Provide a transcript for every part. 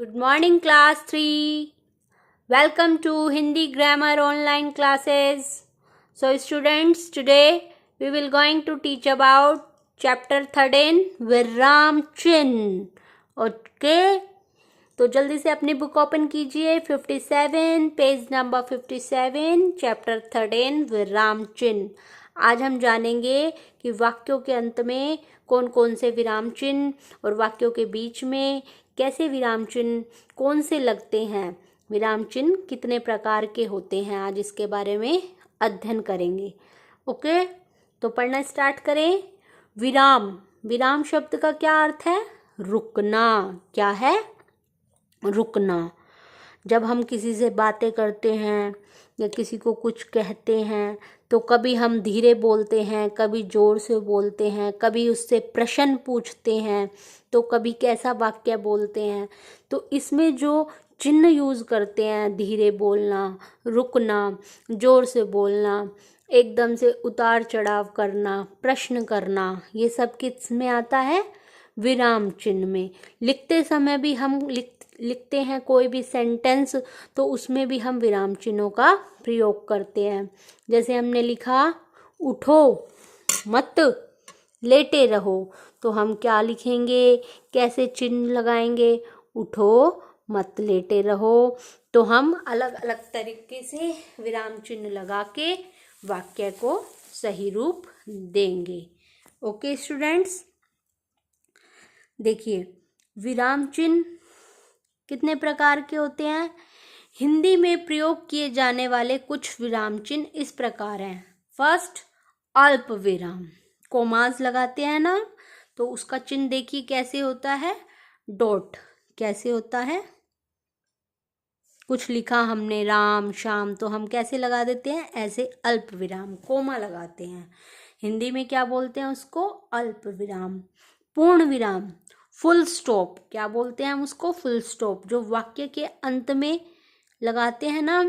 Good morning, class 3. Welcome to Hindi grammar online classes. So students, today we will going to teach about chapter 13 विराम चिन्ह. Okay, तो जल्दी से अपनी book open कीजिए. 57 page number 57 chapter 13 विराम चिन्ह. आज हम जानेंगे कि वाक्यों के अंत में कौन कौन से विराम चिन्ह और वाक्यों के बीच में कैसे विराम चिन्ह कौन से लगते हैं, विराम चिन्ह कितने प्रकार के होते हैं. आज इसके बारे में अध्ययन करेंगे. ओके, तो पढ़ना स्टार्ट करें. विराम. विराम शब्द का क्या अर्थ है? रुकना. क्या है? रुकना. जब हम किसी से बातें करते हैं या किसी को कुछ कहते हैं तो कभी हम धीरे बोलते हैं, कभी ज़ोर से बोलते हैं, कभी उससे प्रश्न पूछते हैं, तो कभी कैसा वाक्य बोलते हैं. तो इसमें जो चिन्ह यूज़ करते हैं, धीरे बोलना, रुकना, ज़ोर से बोलना, एकदम से उतार चढ़ाव करना, प्रश्न करना, ये सब किस में आता है? विराम चिन्ह में. लिखते समय भी हम लिखते हैं कोई भी सेंटेंस, तो उसमें भी हम विराम चिन्हों का प्रयोग करते हैं. जैसे हमने लिखा उठो मत लेटे रहो, तो हम क्या लिखेंगे, कैसे चिन्ह लगाएंगे? उठो मत लेटे रहो. तो हम अलग अलग तरीके से विराम चिन्ह लगा के वाक्य को सही रूप देंगे. ओके स्टूडेंट्स, देखिए विराम चिन्ह कितने प्रकार के होते हैं. हिंदी में प्रयोग किए जाने वाले कुछ विराम चिन्ह इस प्रकार हैं. फर्स्ट, अल्प विराम. कोमास लगाते हैं ना, तो उसका चिन्ह देखिए कैसे होता है. डॉट. कैसे होता है? कुछ लिखा हमने राम श्याम, तो हम कैसे लगा देते हैं? ऐसे अल्प विराम, कोमा लगाते हैं. हिंदी में क्या बोलते हैं उसको? अल्प विराम. पूर्ण विराम, फुल स्टॉप. क्या बोलते हैं हम उसको? Full stop. जो वाक्य के अंत में लगाते हैं ना,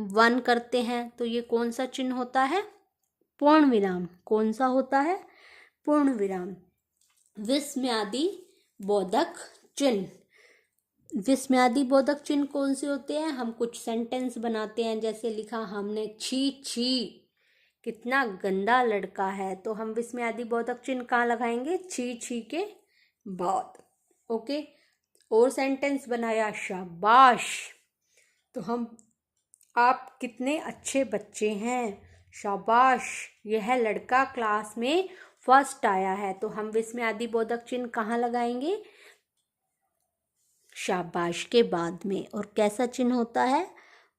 वन करते हैं, तो ये कौन सा चिन्ह होता है? पूर्ण विराम. कौन सा होता है? पूर्ण विराम. विस्मयादि बोधक चिन्ह. विस्मयादि बोधक चिन्ह कौन से होते हैं? हम कुछ सेंटेंस बनाते हैं, जैसे लिखा हमने छी छी कितना गंदा लड़का है, तो हम विस्मयादि बोधक चिन्ह कहाँ लगाएंगे? छी छी के बाद. ओके, और सेंटेंस बनाया शाबाश, तो हम आप कितने अच्छे बच्चे हैं, शाबाश यह लड़का क्लास में फर्स्ट आया है, तो हम विस्मयादि बोधक चिन्ह कहाँ लगाएंगे? शाबाश के बाद में. और कैसा चिन्ह होता है?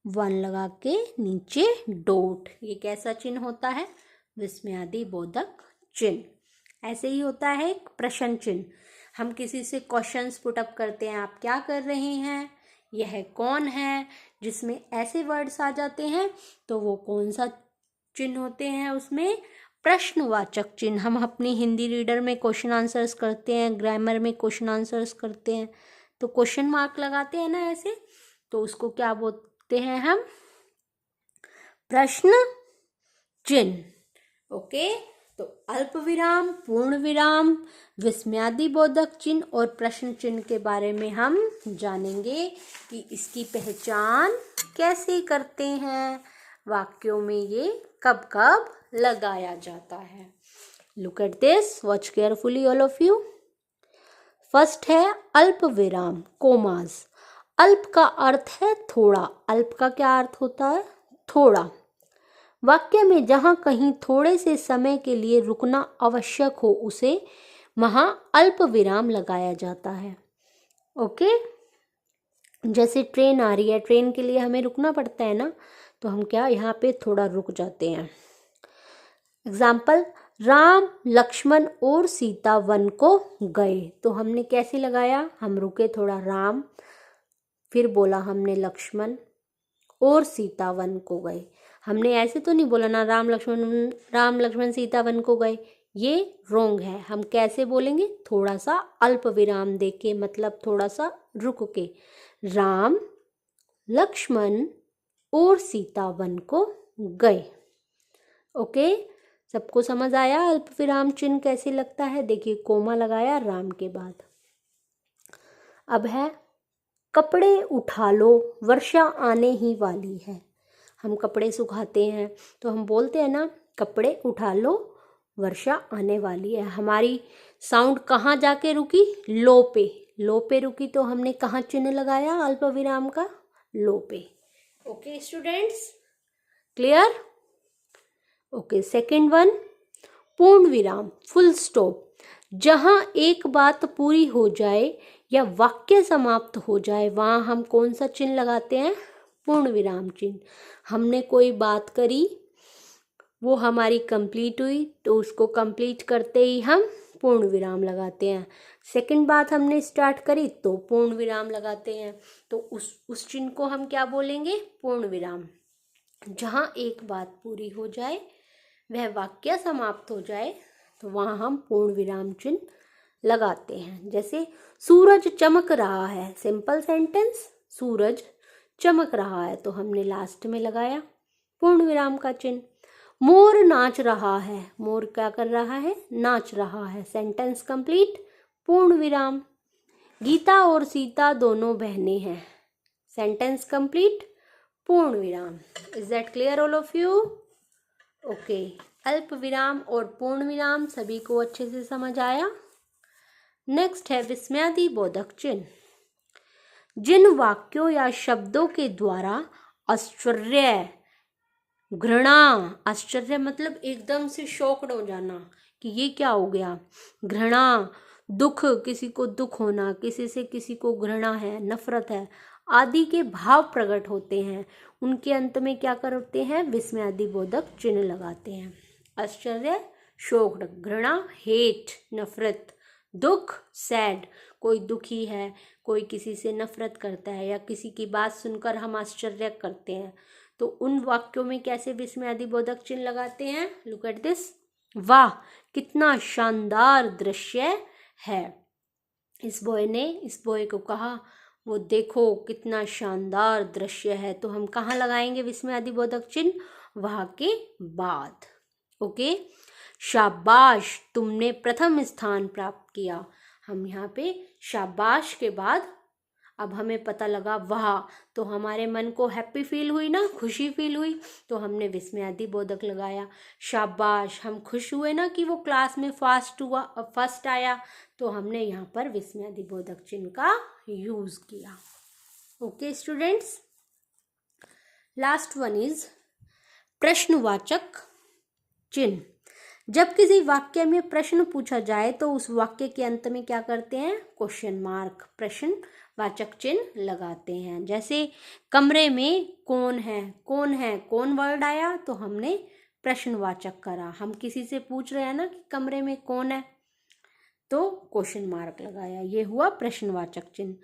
वन लगा के नीचे डॉट. ये कैसा चिन्ह होता है? विस्मयादि बोधक चिन्ह. ऐसे ही होता है एक प्रश्न चिन्ह. हम किसी से क्वेश्चंस पुटअप करते हैं, आप क्या कर रहे हैं, यह कौन है, जिसमें ऐसे वर्ड्स आ जाते हैं, तो वो कौन सा चिन्ह होते हैं? उसमें प्रश्नवाचक चिन्ह. हम अपनी हिंदी रीडर में क्वेश्चन आंसर्स करते हैं, ग्रामर में क्वेश्चन आंसर्स करते हैं, तो क्वेश्चन मार्क लगाते हैं ना ऐसे, तो उसको क्या बोलते हैं हम? प्रश्न चिन्ह. ओके, तो अल्प विराम, पूर्ण विराम, विस्मयादि बोधक चिन्ह और प्रश्न चिन्ह के बारे में हम जानेंगे कि इसकी पहचान कैसे करते हैं, वाक्यों में ये कब कब लगाया जाता है. Look at this, watch carefully all of you. First है अल्प विराम, कोमास. अल्प का अर्थ है थोड़ा. अल्प का क्या अर्थ होता है? थोड़ा. वाक्य में जहाँ कहीं थोड़े से समय के लिए रुकना आवश्यक हो, उसे वहाँ अल्प विराम लगाया जाता है. ओके, जैसे ट्रेन आ रही है, ट्रेन के लिए हमें रुकना पड़ता है ना, तो हम क्या यहाँ पे थोड़ा रुक जाते हैं. एग्जाम्पल, राम लक्ष्मण और सीता वन को गए, तो हमने कैसे लगाया? हम रुके थोड़ा, राम, फिर बोला हमने लक्ष्मण और सीता वन को गए. हमने ऐसे तो नहीं बोला ना राम लक्ष्मण सीता वन को गए, ये रोंग है. हम कैसे बोलेंगे? थोड़ा सा अल्प विराम देके, मतलब थोड़ा सा रुक के, राम लक्ष्मण और सीता वन को गए. ओके, सबको समझ आया अल्प विराम चिन्ह कैसे लगता है? देखिए कोमा लगाया राम के बाद. अब है कपड़े उठा लो, वर्षा आने ही वाली है। हम कपड़े सुखाते हैं तो हम बोलते हैं ना, कपड़े उठा लो, वर्षा आने वाली है। हमारी साउंड कहाँ जाके रुकी? लो पे। लो पे रुकी तो हमने कहाँ चिन्ह लगाया अल्प विराम का? लो पे। Okay students, clear? Okay, second one, पूर्ण विराम, फुल स्टॉप। जहाँ एक बात पूरी हो जाए या वाक्य समाप्त हो जाए वहाँ हम कौन सा चिन्ह लगाते हैं? पूर्ण विराम चिन्ह। हमने कोई बात करी, वो हमारी कंप्लीट हुई, तो उसको कंप्लीट करते ही हम पूर्ण विराम लगाते हैं। सेकंड बात हमने स्टार्ट करी तो पूर्ण विराम लगाते हैं। तो उस चिन्ह को हम क्या बोलेंगे? पूर्ण विराम। जहाँ एक बात पूरी हो जाए, वह वाक्य समाप्त हो जाए, तो वहाँ हम पूर्ण विराम चिन्ह लगाते हैं। जैसे सूरज चमक रहा है, सिंपल सेंटेंस, सूरज चमक रहा है, तो हमने लास्ट में लगाया पूर्ण विराम का चिन्ह। मोर नाच रहा है, मोर क्या कर रहा है? नाच रहा है, सेंटेंस कंप्लीट, पूर्ण विराम। गीता और सीता दोनों बहनें हैं, सेंटेंस कंप्लीट, पूर्ण विराम। Is that clear all of you? Okay, अल्प विराम और पूर्ण विराम सभी को अच्छे से समझ आया। नेक्स्ट है विस्मयादि बोधक चिन्ह। जिन वाक्यों या शब्दों के द्वारा आश्चर्य, घृणा, आश्चर्य मतलब एकदम से शॉक्ड हो जाना कि ये क्या हो गया, घृणा, दुख, किसी को दुख होना, किसी से किसी को घृणा है, नफरत है, आदि के भाव प्रकट होते हैं, उनके अंत में क्या करते हैं? विस्मयादि बोधक चिन्ह लगाते हैं। आश्चर्य, शोक, घृणा, हेट, नफरत, दुख, सैड, कोई दुखी है, कोई किसी से नफरत करता है, या किसी की बात सुनकर हम आश्चर्य करते हैं, तो उन वाक्यों में कैसे विस्मयादि बोधक चिन्ह लगाते हैं? लुक एट दिस, वाह कितना शानदार दृश्य है। इस बॉय को कहा, वो देखो कितना शानदार दृश्य है, तो हम कहाँ लगाएंगे विस्मयादि बोधक चिन्ह? वाह के बाद। ओके, शाबाश तुमने प्रथम स्थान प्राप्त किया, हम यहाँ पे शाबाश के बाद अब हमें पता लगा वाह, तो हमारे मन को हैप्पी फील हुई ना, खुशी फील हुई, तो हमने विस्मयादि बोधक लगाया। शाबाश, हम खुश हुए ना कि वो क्लास में फर्स्ट आया, तो हमने यहाँ पर विस्मयादि बोधक चिन्ह का यूज किया। Okay students, last one is प्रश्नवाचक चिन्ह। जब किसी वाक्य में प्रश्न पूछा जाए तो उस वाक्य के अंत में क्या करते हैं? क्वेश्चन मार्क, प्रश्नवाचक चिन्ह लगाते हैं। जैसे कमरे में कौन है, कौन है, कौन वर्ड आया तो हमने प्रश्नवाचक करा। हम किसी से पूछ रहे हैं ना कि कमरे में कौन है, तो क्वेश्चन मार्क लगाया, ये हुआ प्रश्नवाचक चिन्ह।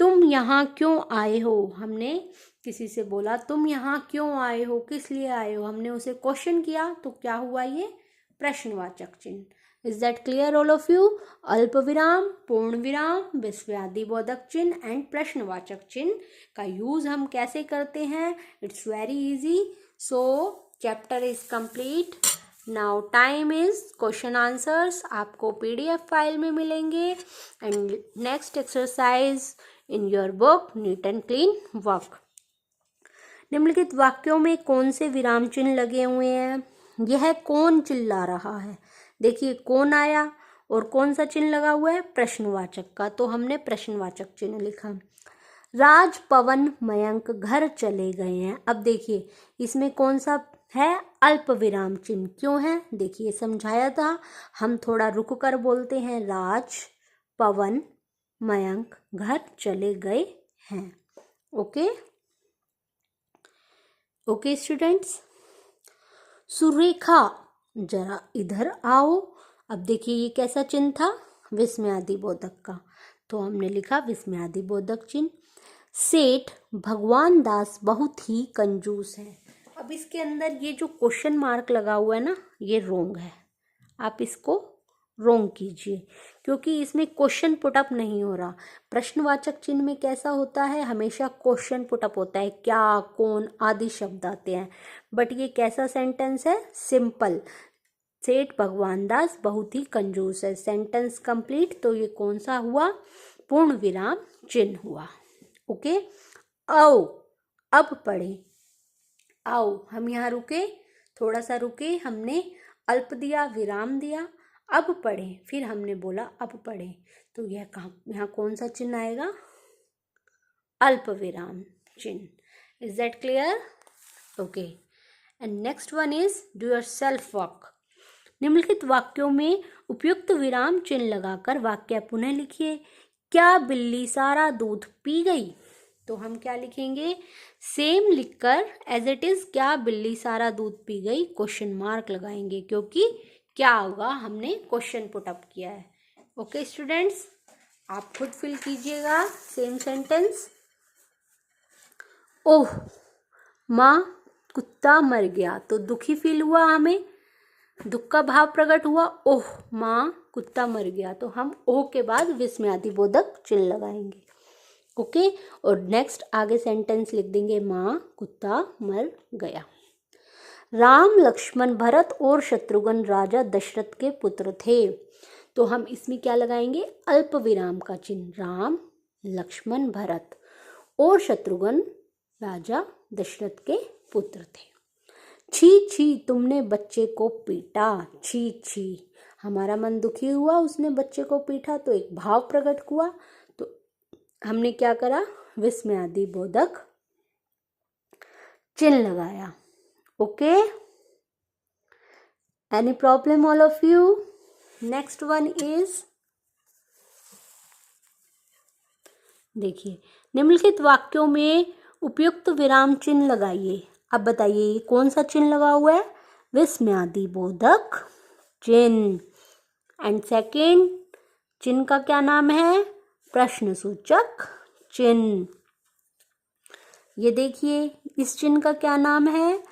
तुम यहाँ क्यों आए हो, हमने किसी से बोला तुम यहाँ क्यों आए हो, किस लिए आए हो, हमने उसे क्वेश्चन किया, तो क्या हुआ? ये प्रश्नवाचक चिन्ह। Is that clear all of you? अल्प विराम, पूर्ण विराम, विस्मयादि बोधक चिन्ह एंड प्रश्नवाचक चिन्ह का यूज हम कैसे करते हैं? It's very easy. So chapter is complete. Now time is question answers, आपको PDF फाइल में मिलेंगे, and next exercise in your book NEET and clean work. निम्नलिखित वाक्यों में कौन से विराम चिन्ह लगे हुए हैं? यह कौन चिल्ला रहा है, देखिए कौन आया और कौन सा चिन्ह लगा हुआ है? प्रश्नवाचक का, तो हमने प्रश्नवाचक चिन्ह लिखा। राज, पवन, मयंक घर चले गए हैं। अब देखिए इसमें कौन सा है? अल्प विराम चिन्ह। क्यों है? देखिए समझाया था, हम थोड़ा रुक कर बोलते हैं, राज, पवन, मयंक घर चले गए हैं। ओके ओके स्टूडेंट्स, सुरेखा जरा इधर आओ। अब देखिए ये कैसा चिन्ह था? विस्मयादि बोधक का, तो हमने लिखा विस्मयादि बोधक चिन्ह। सेठ भगवान दास बहुत ही कंजूस है। अब इसके अंदर ये जो क्वेश्चन मार्क लगा हुआ है ना, ये रोंग है, आप इसको रोंग कीजिए, क्योंकि इसमें क्वेश्चन पुटअप नहीं हो रहा। प्रश्नवाचक चिन्ह में कैसा होता है? हमेशा क्वेश्चन पुटअप होता है, क्या, कौन आदि शब्द आते हैं, बट ये कैसा सेंटेंस है? सिंपल। सेठ भगवान दास बहुत ही कंजूस है, सेंटेंस कंप्लीट। तो ये कौन सा हुआ? पूर्ण विराम चिन्ह हुआ। ओके, आओ अब पढ़ें। आओ, हम यहाँ रुके, थोड़ा सा रुके, हमने अल्प दिया, विराम दिया, अब पढ़ें, फिर हमने बोला अब पढ़ें, तो यह कहाँ, यहाँ कौन सा चिन्ह आएगा? अल्प विराम चिन्ह। Is that clear? Okay, and next one is do your self work. निम्नलिखित वाक्यों में उपयुक्त विराम चिन्ह लगाकर वाक्य पुनः लिखिए। क्या बिल्ली सारा दूध पी गई? तो हम क्या लिखेंगे? सेम लिखकर एज इट इज क्या बिल्ली सारा दूध पी गई क्वेश्चन मार्क लगाएंगे, क्योंकि क्या होगा, हमने क्वेश्चन पुट अप किया है। ओके स्टूडेंट्स, आप खुद फिल कीजिएगा सेम सेंटेंस। ओह माँ कुत्ता मर गया, तो दुखी फील हुआ, हमें दुख का भाव प्रकट हुआ। ओह माँ कुत्ता मर गया, तो हम ओह के बाद विस्मयादिबोधक चिन्ह लगाएंगे। ओके, और नेक्स्ट आगे सेंटेंस लिख देंगे माँ कुत्ता मर गया। राम लक्ष्मण भरत और शत्रुघ्न राजा दशरथ के पुत्र थे, तो हम इसमें क्या लगाएंगे? अल्प विराम का चिन्ह। राम लक्ष्मण भरत और शत्रुघ्न राजा दशरथ के पुत्र थे। छी छी तुमने बच्चे को पीटा। छी छी, हमारा मन दुखी हुआ, उसने बच्चे को पीटा, तो एक भाव प्रकट हुआ, तो हमने क्या करा? विस्मयादिबोधक चिन्ह लगाया। Okay, any problem all of you? Next one is, देखिए, निम्नलिखित वाक्यों में उपयुक्त विराम चिन्ह लगाइए। अब बताइए ये कौन सा चिन्ह लगा हुआ है? विस्मयादिबोधक चिन्ह। एंड सेकेंड चिन्ह का क्या नाम है? प्रश्नसूचक चिन्ह। ये देखिए, इस चिन्ह का क्या नाम है?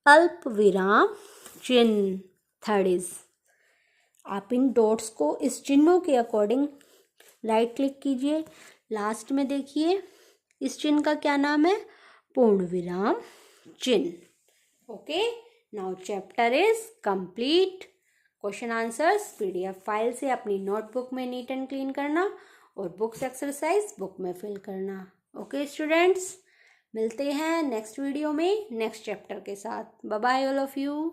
अल्प विराम चिन्ह। थर्ड इज, आप इन डॉट्स को इस चिन्हों के अकॉर्डिंग राइट क्लिक कीजिए। लास्ट में देखिए, इस चिन्ह का क्या नाम है? पूर्ण विराम चिन्ह। Okay, now chapter is complete. Question answers PDF file से अपनी नोटबुक में नीट एंड क्लीन करना और बुक्स एक्सरसाइज बुक में फिल करना। ओके स्टूडेंट्स, मिलते हैं नेक्स्ट वीडियो में नेक्स्ट चैप्टर के साथ। Bye bye all of you.